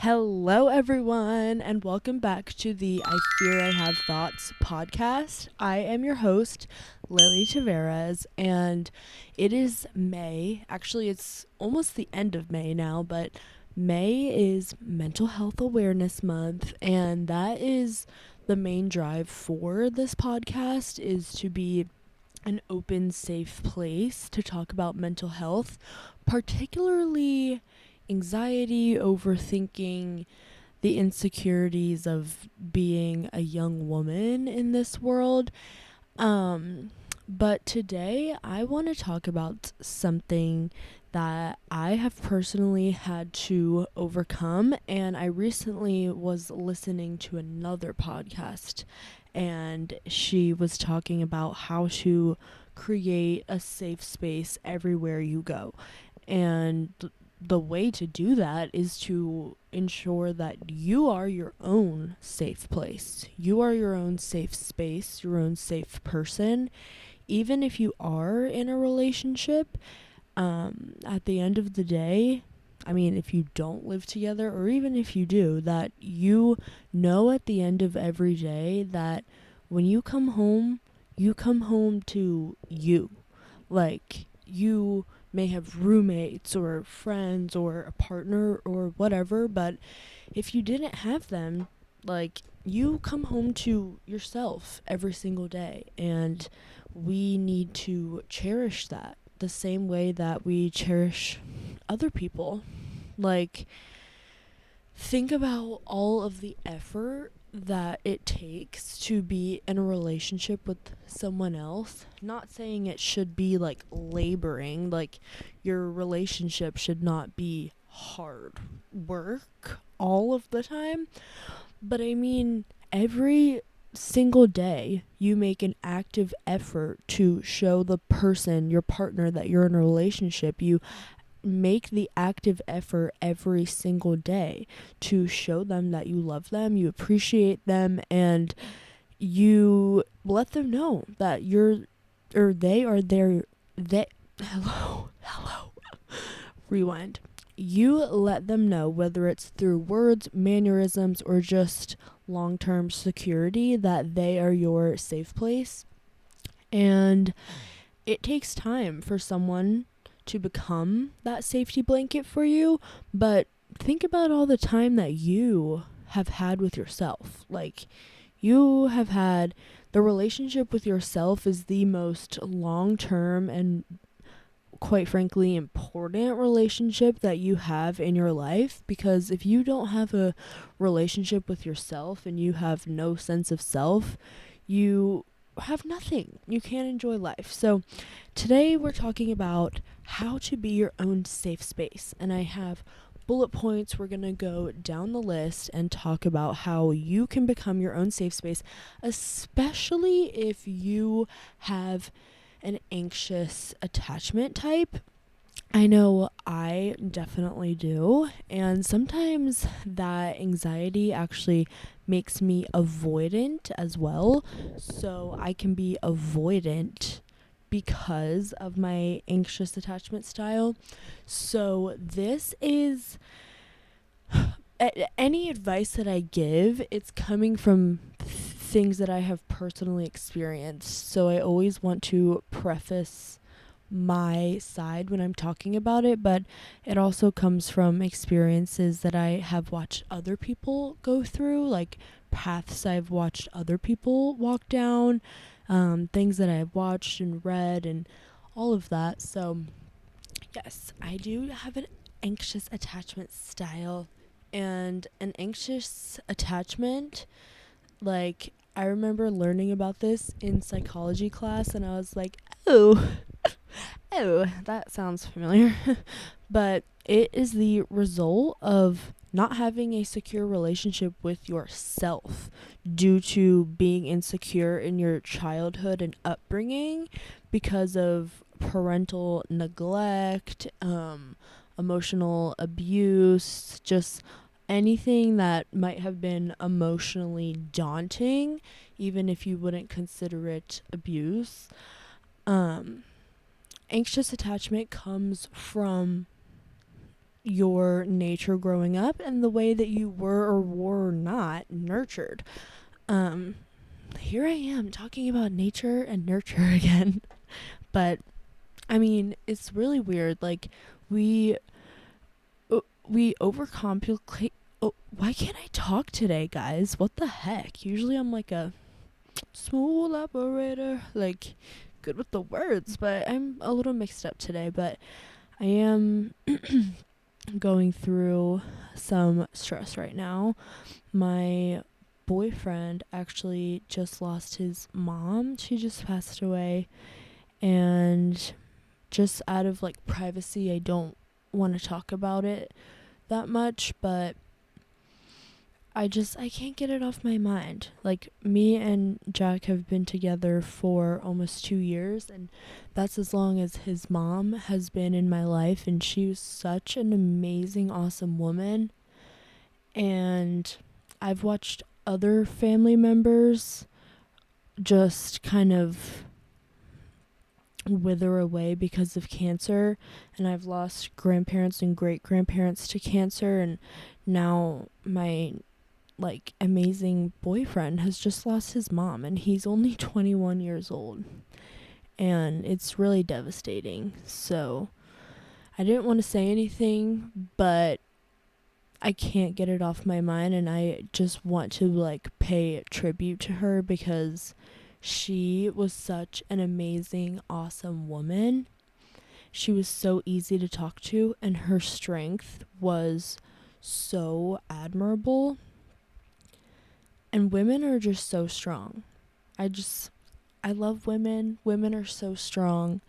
Hello, everyone, and welcome back to the I Fear I Have Thoughts podcast. I am your host, Lilly Tavarez, and it is May. Actually, it's almost the end of May now, but May is Mental Health Awareness Month, and that is the main drive for this podcast is to be an open, safe place to talk about mental health, particularly anxiety, overthinking, the insecurities of being a young woman in this world. Um, but today I want to talk about something that I have personally had to overcome. And I recently was listening to another podcast, and she was talking about how to create a safe space everywhere you go. And the way to do that is to ensure that you are your own safe place. You are your own safe space, your own safe person. Even if you are in a relationship, at the end of the day, I mean, if you don't live together, or even if you do, that you know at the end of every day that when you come home to you. Like, you may have roommates or friends or a partner or whatever, but if you didn't have them, like, you come home to yourself every single day, and we need to cherish that the same way that we cherish other people. Like, think about all of the effort that it takes to be in a relationship with someone else. Not saying it should be like laboring, like your relationship should not be hard work all of the time, but I mean, every single day you make an active effort to show the person, your partner, that you're in a relationship. You make the active effort every single day to show them that you love them, you appreciate them, and you let them know that they are there. They hello, rewind. You let them know, whether it's through words, mannerisms, or just long-term security, that they are your safe place. And it takes time for someone to become that safety blanket for you, but think about all the time that you have had with yourself. Like, you have had the relationship with yourself is the most long-term and, quite frankly, important relationship that you have in your life, because if you don't have a relationship with yourself and you have no sense of self, you have nothing. You can't enjoy life. So today we're talking about how to be your own safe space, and I have bullet points. We're going to go down the list and talk about how you can become your own safe space, especially if you have an anxious attachment type. I know I definitely do, and sometimes that anxiety actually makes me avoidant as well. So I can be avoidant because of my anxious attachment style. So this is any advice that I give, it's coming from things that I have personally experienced. So I always want to preface my side when I'm talking about it, but it also comes from experiences that I have watched other people go through, like paths I've watched other people walk down, things that I've watched and read, and all of that. So, yes, I do have an anxious attachment style, and an anxious attachment, like, I remember learning about this in psychology class, and I was like, oh, oh, that sounds familiar. But it is the result of not having a secure relationship with yourself due to being insecure in your childhood and upbringing because of parental neglect, emotional abuse, just anything that might have been emotionally daunting, even if you wouldn't consider it abuse. Um, Anxious attachment comes from your nature growing up and the way that you were not nurtured. Um, Here I am talking about nature and nurture again. But I mean, it's really weird. Like we we overcomplicate. Oh, why can't I talk today, guys? What the heck? Usually I'm like a smooth operator, like good with the words, but I'm a little mixed up today. But I am going through some stress right now. My boyfriend actually just lost his mom. She just passed away, and just out of like privacy, I don't want to talk about it that much, but I can't get it off my mind. Like, me and Jack have been together for almost 2 years, and that's as long as his mom has been in my life, and she was such an amazing, awesome woman. And I've watched other family members just kind of wither away because of cancer, and I've lost grandparents and great grandparents to cancer, and now my like amazing boyfriend has just lost his mom, and he's only 21 years old, and it's really devastating. So I didn't want to say anything, but I can't get it off my mind, and I just want to like pay tribute to her because she was such an amazing, awesome woman. She was so easy to talk to, and her strength was so admirable. And women are just so strong. I love women. Women are so strong,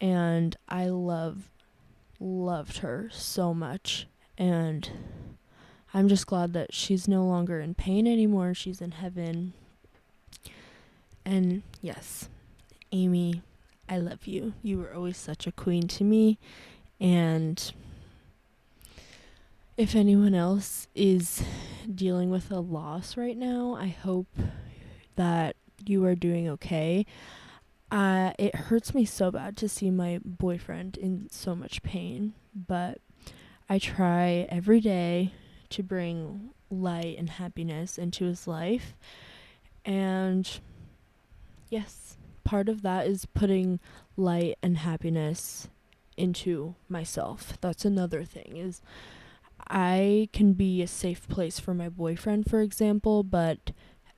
and I loved her so much. And I'm just glad that she's no longer in pain anymore. She's in heaven. And yes, Amy, I love you. You were always such a queen to me. And if anyone else is dealing with a loss right now, I hope that you are doing okay. It hurts me so bad to see my boyfriend in so much pain, but I try every day to bring light and happiness into his life. And yes, part of that is putting light and happiness into myself. That's another thing, is I can be a safe place for my boyfriend, for example, but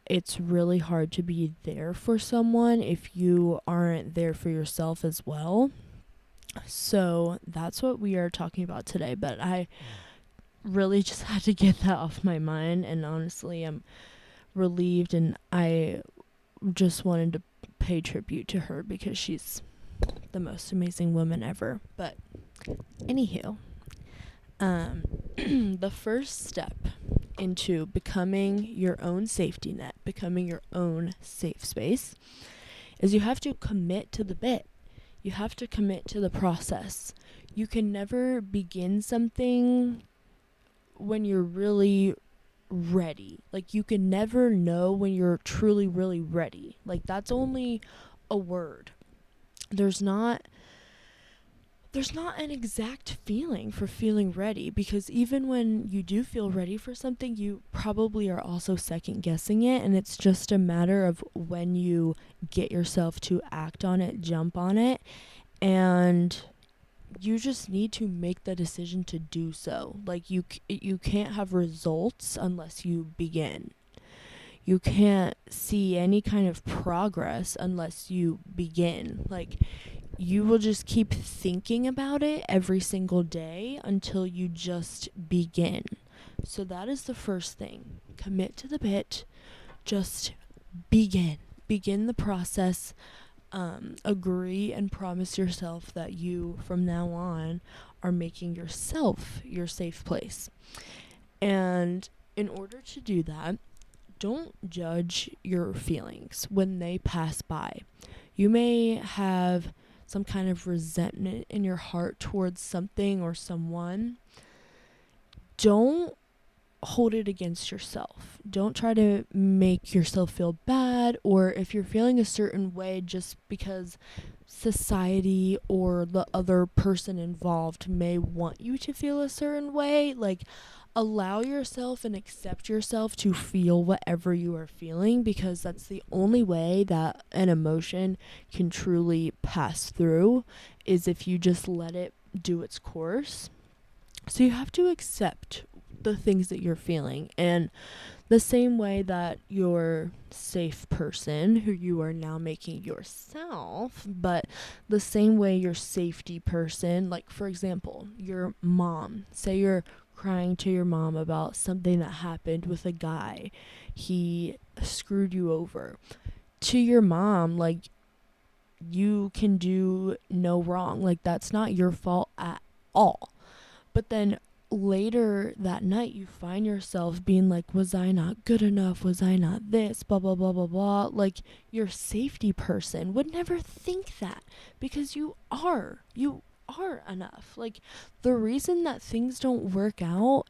it's really hard to be there for someone if you aren't there for yourself as well. So that's what we are talking about today, but I really just had to get that off my mind, and honestly, I'm relieved, and I just wanted to pay tribute to her because she's the most amazing woman ever. But anywho, the first step into becoming your own safety net, becoming your own safe space, is you have to commit to the bit. You have to commit to the process. You can never begin something when you're really ready. Like, you can never know when you're truly, really ready. Like, that's only a word. There's not an exact feeling for feeling ready, because even when you do feel ready for something, you probably are also second guessing it, and it's just a matter of when you get yourself to act on it, jump on it, and you just need to make the decision to do so. Like, you can't have results unless you begin. You can't see any kind of progress unless you begin. Like, you will just keep thinking about it every single day until you just begin. So that is the first thing. Commit to the bit. Just begin. Begin the process. Agree and promise yourself that you, from now on, are making yourself your safe place. And in order to do that, don't judge your feelings when they pass by. You may have some kind of resentment in your heart towards something or someone. Don't hold it against yourself. Don't try to make yourself feel bad, or if you're feeling a certain way just because society or the other person involved may want you to feel a certain way. Like, allow yourself and accept yourself to feel whatever you are feeling, because that's the only way that an emotion can truly pass through, is if you just let it do its course. So you have to accept the things that you're feeling, and the same way that your safe person, who you are now making yourself, but the same way your safety person, like for example, your mom, say you're crying to your mom about something that happened with a guy, he screwed you over. To your mom, like, you can do no wrong. Like, that's not your fault at all. But then later that night, you find yourself being like, was I not good enough? Was I not this? Blah, blah, blah, blah, blah. Like, your safety person would never think that, because you are. You are enough. Like, the reason that things don't work out,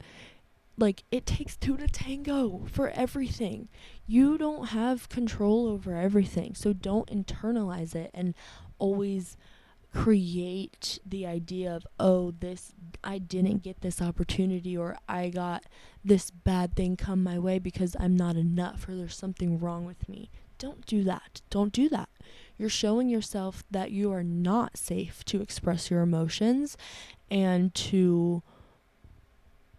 like, it takes two to tango for everything. You don't have control over everything. So don't internalize it and always create the idea of, oh, this, I didn't get this opportunity, or I got this bad thing come my way because I'm not enough, or there's something wrong with me. Don't do that. Don't do that. You're showing yourself that you are not safe to express your emotions and to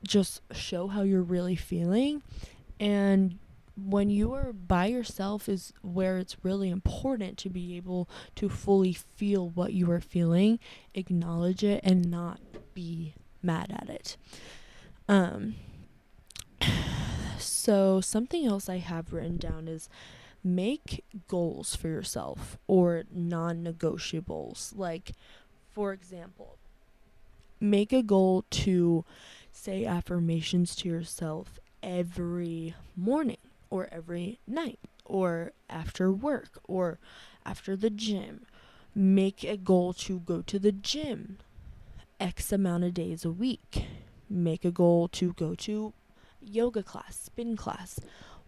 just show how you're really feeling. And when you are by yourself is where it's really important to be able to fully feel what you are feeling, acknowledge it, and not be mad at it. So something else I have written down is make goals for yourself, or non-negotiables. Like, for example, make a goal to say affirmations to yourself every morning, or every night, or after work, or after the gym. Make a goal to go to the gym X amount of days a week. Make a goal to go to yoga class, spin class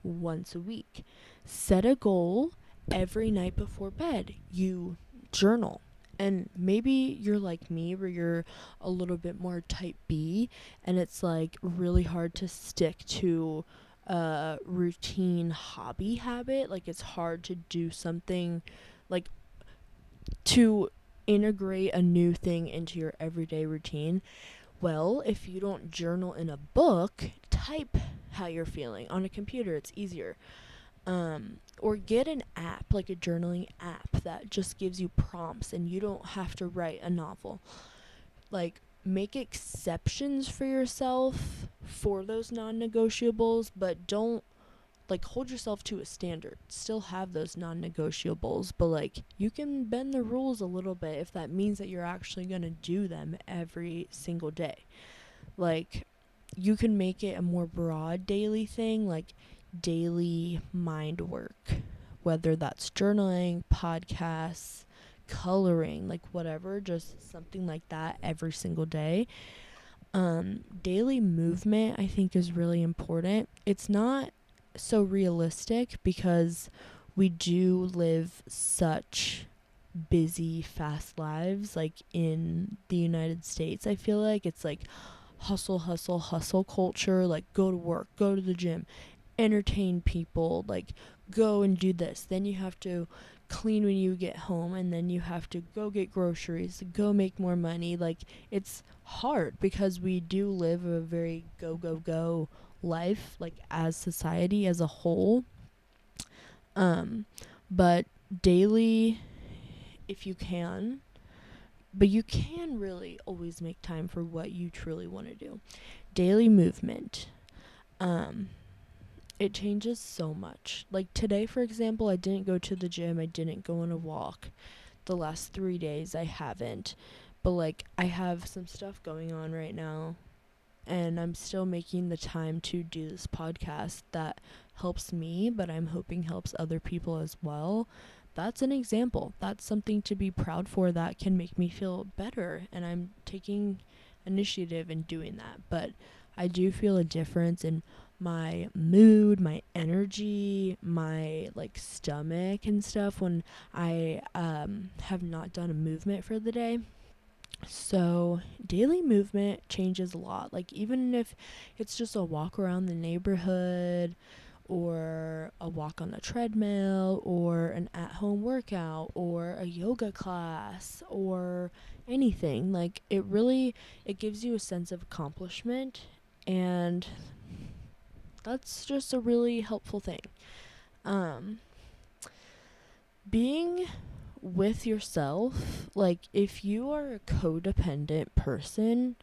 once a week. Set a goal every night before bed. You journal. And maybe you're like me, where you're a little bit more type B, and it's like really hard to stick to a routine hobby habit. Like, it's hard to do something, like, to integrate a new thing into your everyday routine. Well, if you don't journal in a book, type how you're feeling on a computer. It's easier. Or get an app, like a journaling app, that just gives you prompts and you don't have to write a novel. Like, make exceptions for yourself for those non-negotiables, but don't, like, hold yourself to a standard. Still have those non-negotiables, but, like, you can bend the rules a little bit if that means that you're actually going to do them every single day. Like, you can make it a more broad daily thing, like daily mind work, whether that's journaling, podcasts, coloring, like whatever, just something like that every single day. Daily movement, I think, is really important. It's not so realistic because we do live such busy, fast lives. Like, in the United States, I feel like it's like hustle, hustle, hustle culture. Like, go to work, go to the gym, entertain people, like, go and do this. Then you have to clean when you get home, and then you have to go get groceries, go make more money. Like, it's hard because we do live a very go, go, go life, like, as society as a whole. But daily, if you can, but you can really always make time for what you truly want to do. Daily movement. It changes so much. Like, today, for example, I didn't go to the gym. I didn't go on a walk. The last 3 days, I haven't. But, like, I have some stuff going on right now, and I'm still making the time to do this podcast that helps me, but I'm hoping helps other people as well. That's an example. That's something to be proud for, that can make me feel better, and I'm taking initiative in doing that. But I do feel a difference in my mood, my energy, my like stomach and stuff when I have not done a movement for the day. So, daily movement changes a lot. Like, even if it's just a walk around the neighborhood, or a walk on the treadmill, or an at home workout, or a yoga class, or anything, like, it gives you a sense of accomplishment, and that's just a really helpful thing. Um, being with yourself, like, if you are a codependent person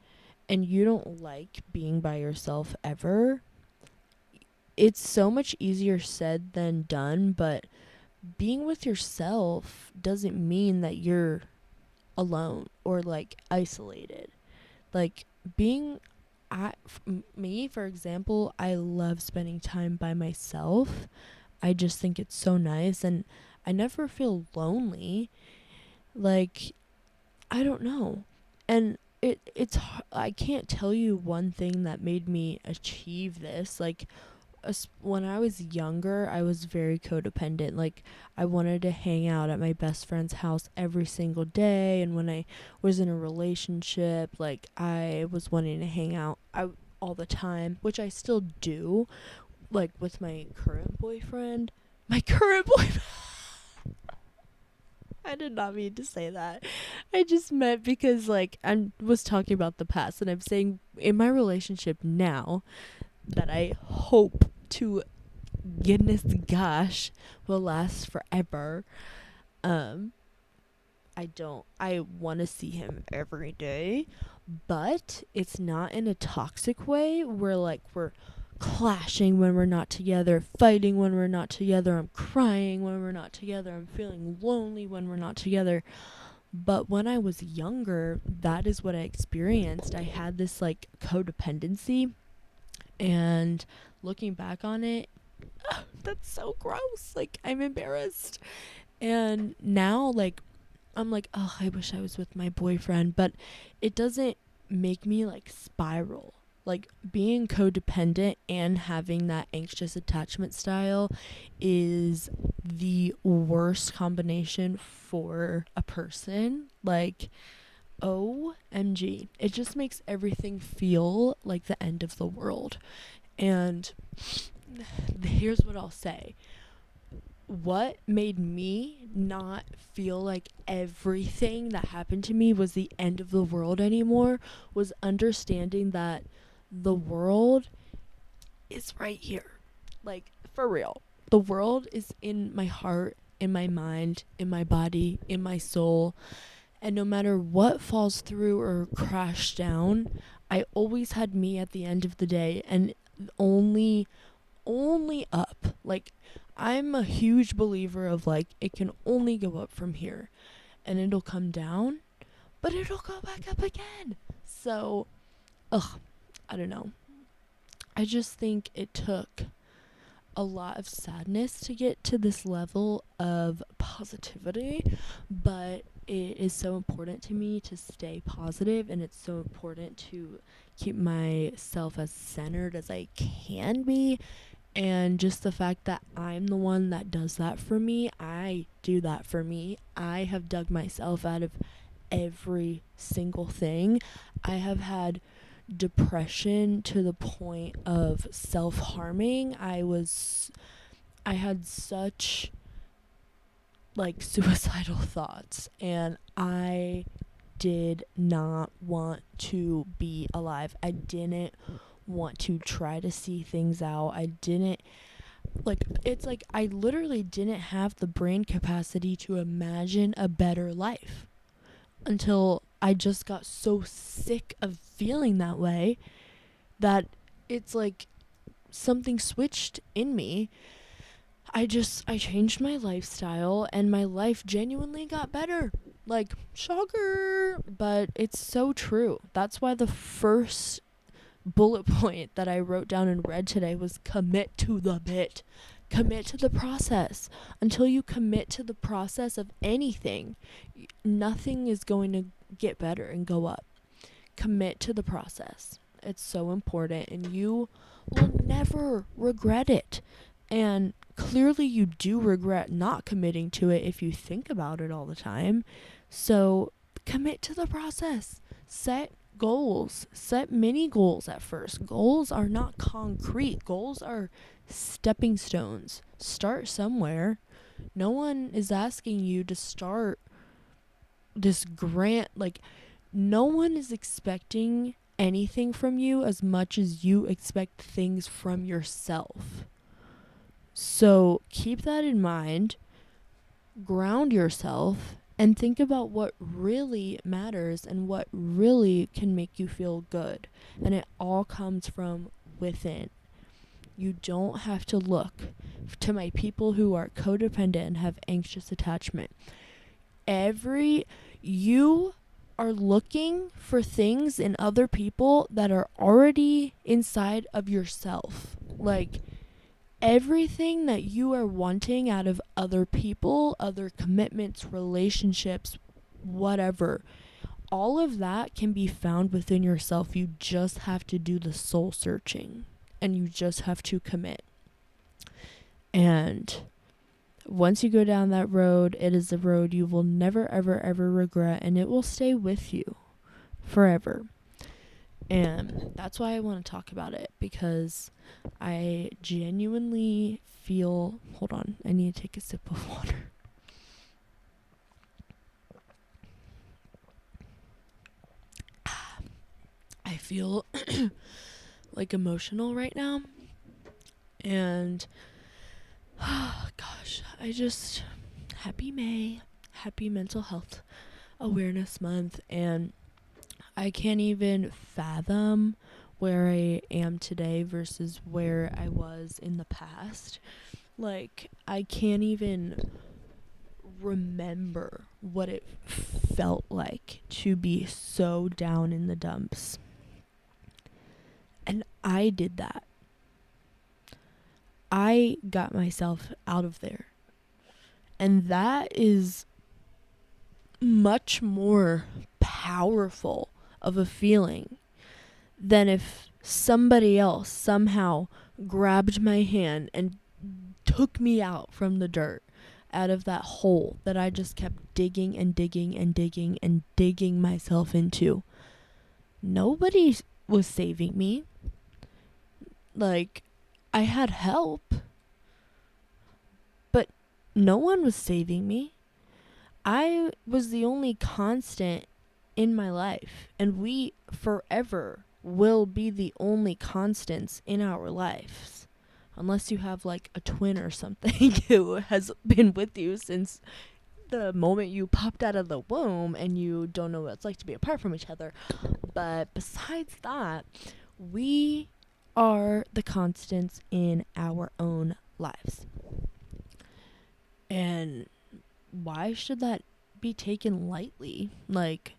and you don't like being by yourself ever, it's so much easier said than done, but being with yourself doesn't mean that you're alone or like isolated. Like, being me, for example, I love spending time by myself. I just think it's so nice, and I never feel lonely. Like, I don't know. And I can't tell you one thing that made me achieve this. Like, when I was younger, I was very codependent. Like, I wanted to hang out at my best friend's house every single day, and when I was in a relationship, like, I was wanting to hang out all the time, which I still do, like with my current boyfriend. My current boyfriend. I did not mean to say that. I just meant because, like, I was talking about the past, and I'm saying in my relationship now that I hope to goodness gosh will last forever. Um, I want to see him every day, but it's not in a toxic way where, like, we're clashing when we're not together, fighting when we're not together, I'm crying when we're not together, I'm feeling lonely when we're not together. But when I was younger, that is what I experienced. I had this like codependency, and looking back on it, that's so gross. Like, I'm embarrassed. And now, like, I'm like, oh, I wish I was with my boyfriend, but it doesn't make me like spiral. Like, being codependent and having that anxious attachment style is the worst combination for a person. Like, OMG. It just makes everything feel like the end of the world. And here's what I'll say. What made me not feel like everything that happened to me was the end of the world anymore was understanding that the world is right here. Like, for real. The world is in my heart, in my mind, in my body, in my soul. And no matter what falls through or crash down, I always had me at the end of the day, and only up. Like, I'm a huge believer of, like, it can only go up from here, and it'll come down, but it'll go back up again. So, I don't know. I just think it took a lot of sadness to get to this level of positivity, but it is so important to me to stay positive, and it's so important to keep myself as centered as I can be. And just the fact that I'm the one that does that for me, I do that for me. I have dug myself out of every single thing. I have had depression to the point of self-harming. I had such like suicidal thoughts, and I did not want to be alive. I didn't want to try to see things out. I didn't like it's like I literally didn't have the brain capacity to imagine a better life until I just got so sick of feeling that way that it's like something switched in me. I changed my lifestyle, and my life genuinely got better. Like, shocker, but it's so true. That's why the first bullet point that I wrote down and read today was commit to the bit. Commit to the process. Until you commit to the process of anything, nothing is going to get better and go up. Commit to the process. It's so important, and you will never regret it. And clearly, you do regret not committing to it if you think about it all the time. So, commit to the process. Set goals. Set mini goals at first. Goals are not concrete, goals are stepping stones. Start somewhere. No one is asking you to start this grant, like, no one is expecting anything from you as much as you expect things from yourself. So keep that in mind, ground yourself, and think about what really matters and what really can make you feel good. And it all comes from within. You don't have to look. To my people who are codependent and have anxious attachment, you are looking for things in other people that are already inside of yourself. Like, everything that you are wanting out of other people, other commitments, relationships, whatever, all of that can be found within yourself. You just have to do the soul searching, and you just have to commit. And once you go down that road, it is a road you will never, ever, ever regret, and it will stay with you forever. And that's why I want to talk about it, because I genuinely feel... Hold on, I need to take a sip of water. I feel like emotional right now. And gosh, happy May, happy Mental Health Awareness Month, and I can't even fathom where I am today versus where I was in the past. Like, I can't even remember what it felt like to be so down in the dumps. And I did that. I got myself out of there. And that is much more powerful of a feeling than if somebody else somehow grabbed my hand and took me out from the dirt, out of that hole that I just kept digging and digging and digging and digging myself into. Nobody was saving me. Like, I had help, but no one was saving me. I was the only constant in my life, and we forever will be the only constants in our lives. Unless you have like a twin or something who has been with you since the moment you popped out of the womb and you don't know what it's like to be apart from each other. But besides that, we are the constants in our own lives. And why should that be taken lightly? Like,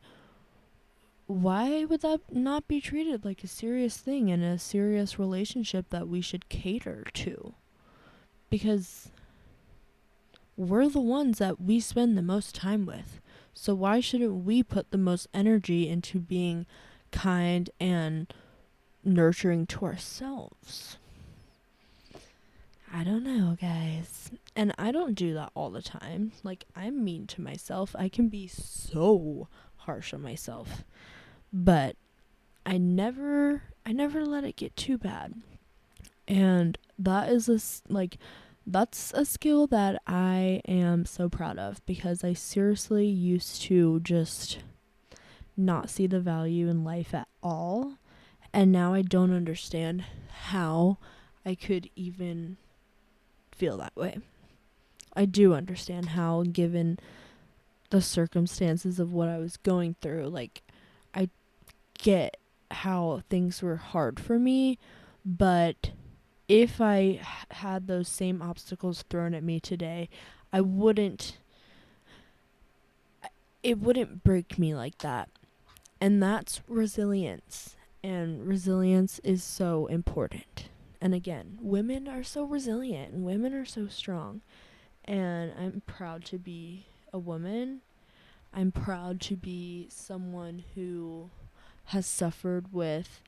why would that not be treated like a serious thing in a serious relationship that we should cater to? Because we're the ones that we spend the most time with. So why shouldn't we put the most energy into being kind and nurturing to ourselves? I don't know, guys. And I don't do that all the time. Like, I'm mean to myself. I can be so harsh on myself. But I never let it get too bad. And that is that's a skill that I am so proud of, because I seriously used to just not see the value in life at all. And now I don't understand how I could even feel that way. I do understand how, given the circumstances of what I was going through. Like, I get how things were hard for me, but if I had those same obstacles thrown at me today, it wouldn't break me like that. And that's resilience. And resilience is so important. And again, women are so resilient and women are so strong. And I'm proud to be a woman. I'm proud to be someone who has suffered with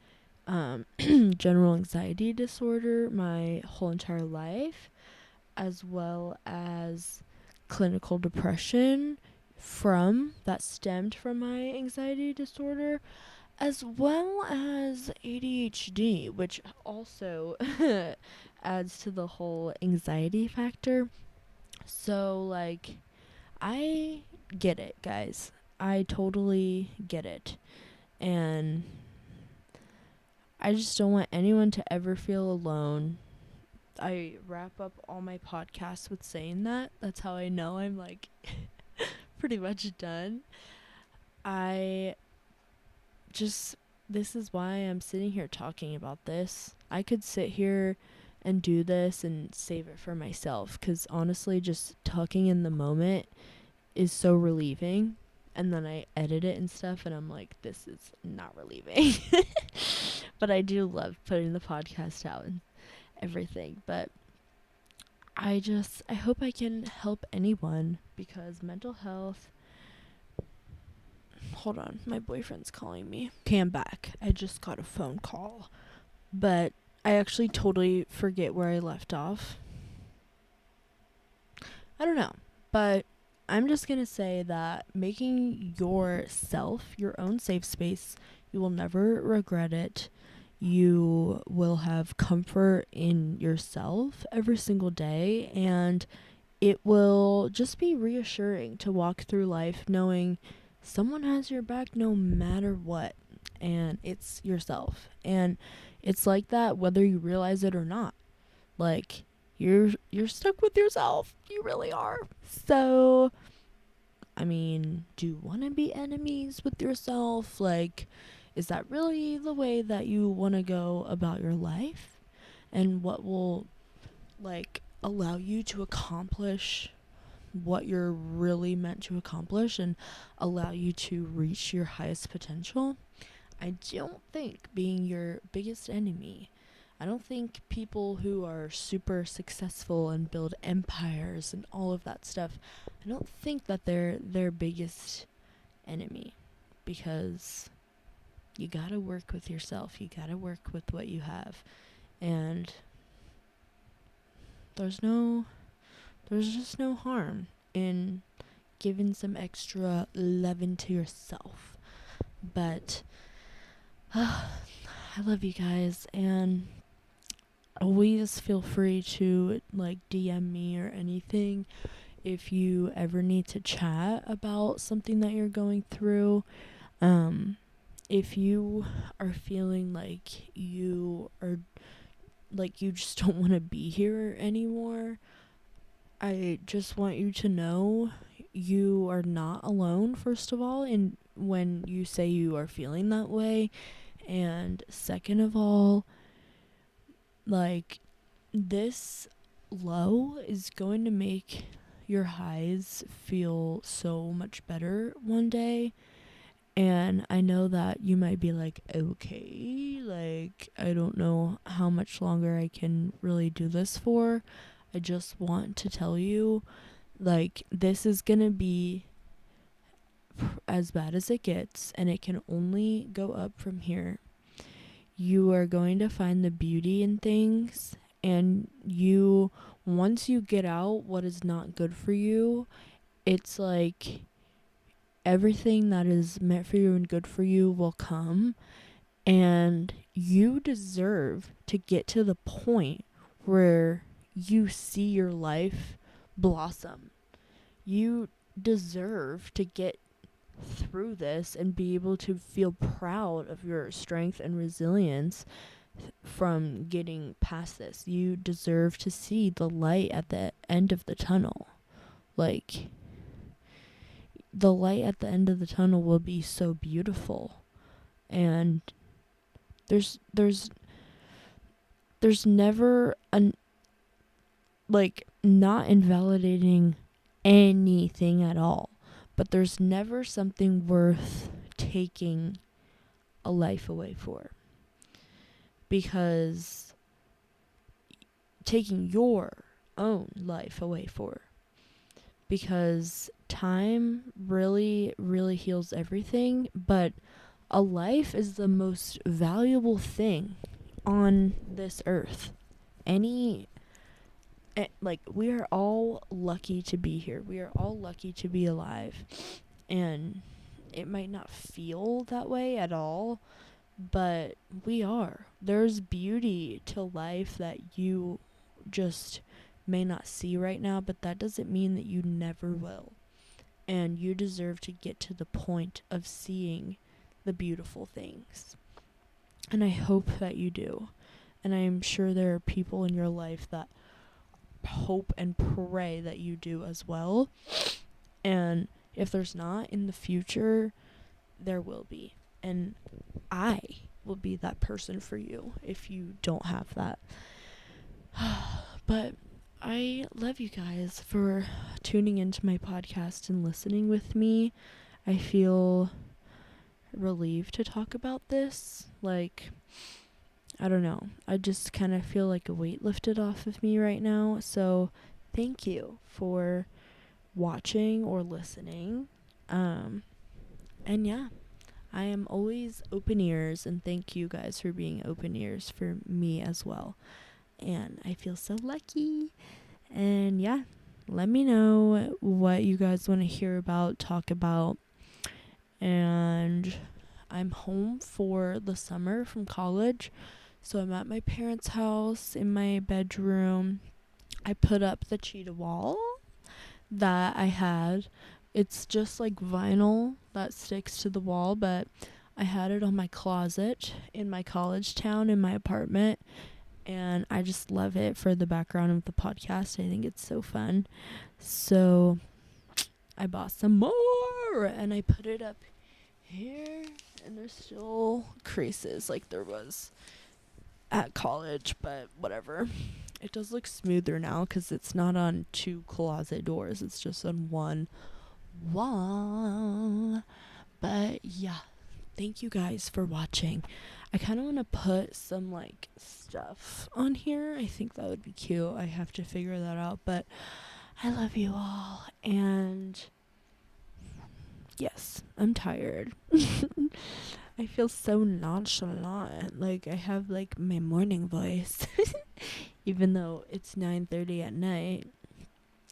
general anxiety disorder my whole entire life, as well as clinical depression that stemmed from my anxiety disorder, as well as ADHD, which also adds to the whole anxiety factor. So, like, I get it, guys. I totally get it. And I just don't want anyone to ever feel alone. I wrap up all my podcasts with saying that. That's how I know I'm, like, pretty much done. This is why I'm sitting here talking about this. I could sit here and do this and save it for myself, because honestly, just talking in the moment is so relieving. And then I edit it and stuff, and I'm like, this is not relieving. But I do love putting the podcast out and everything. But I hope I can help anyone, because mental health. Hold on, my boyfriend's calling me. Okay, I'm back. I just got a phone call. But I actually totally forget where I left off. I don't know. But I'm just going to say that making yourself your own safe space, you will never regret it. You will have comfort in yourself every single day, and it will just be reassuring to walk through life knowing someone has your back no matter what, and it's yourself. And it's like that whether you realize it or not. Like, you're stuck with yourself. You really are. So, I mean, do you want to be enemies with yourself? Like, is that really the way that you want to go about your life? And what will, like, allow you to accomplish what you're really meant to accomplish and allow you to reach your highest potential? I don't think being your biggest enemy. I don't think people who are super successful and build empires and all of that stuff, I don't think that they're their biggest enemy, because you gotta work with yourself. You gotta work with what you have. And there's just no harm in giving some extra loving to yourself. But I love you guys, and always feel free to, like, DM me or anything if you ever need to chat about something that you're going through. If you are feeling like you just don't want to be here anymore, I just want you to know you are not alone, first of all, and when you say you are feeling that way. And second of all, like, this low is going to make your highs feel so much better one day. And I know that you might be like, okay, like, I don't know how much longer I can really do this for. I just want to tell you, like, this is gonna be as bad as it gets, and it can only go up from here. You are going to find the beauty in things, and once you get out what is not good for you, it's like everything that is meant for you and good for you will come. And you deserve to get to the point where you see your life blossom. You deserve to get through this and be able to feel proud of your strength and resilience from getting past this. You deserve to see the light at the end of the tunnel. Like, the light at the end of the tunnel will be so beautiful. And there's never not invalidating anything at all, but there's never something worth taking a life away for, because taking your own life away for, because time really, really heals everything. But a life is the most valuable thing on this earth. We are all lucky to be here. We are all lucky to be alive. And it might not feel that way at all, but we are. There's beauty to life that you just may not see right now, but that doesn't mean that you never will. And you deserve to get to the point of seeing the beautiful things. And I hope that you do. And I am sure there are people in your life that hope and pray that you do as well. And if there's not, in the future, there will be. And I will be that person for you if you don't have that. But I love you guys for tuning into my podcast and listening with me. I feel relieved to talk about this. I don't know. I just kind of feel like a weight lifted off of me right now. So thank you for watching or listening. And yeah, I am always open ears, and thank you guys for being open ears for me as well. And I feel so lucky. And yeah, let me know what you guys want to hear about, talk about. And I'm home for the summer from college. So I'm at my parents' house in my bedroom. I put up the cheetah wall that I had. It's just like vinyl that sticks to the wall, but I had it on my closet in my college town in my apartment. And I just love it for the background of the podcast. I think it's so fun. So I bought some more and I put it up here. And there's still creases like there was at college, but whatever. It does look smoother now because it's not on 2 closet doors. It's just on one wall. But yeah, thank you guys for watching. I kind of want to put some stuff on here. I think that would be cute. I have to figure that out, but I love you all. And yes, I'm tired. I feel so nonchalant. I have my morning voice. Even though it's 9:30 at night.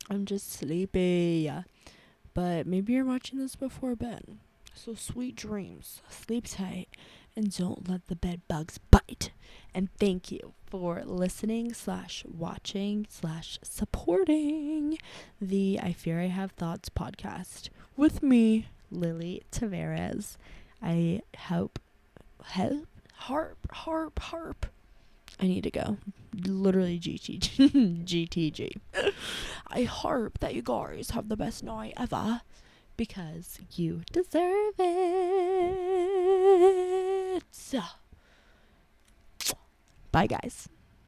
I'm just sleepy. But maybe you're watching this before bed. So sweet dreams. Sleep tight. And don't let the bed bugs bite. And thank you for listening / watching / supporting the I Fear I Have Thoughts podcast with me, Lilly Tavarez. I hope. Harp. I need to go. Literally GTG. I hope that you guys have the best night ever. Because you deserve it. Bye, guys.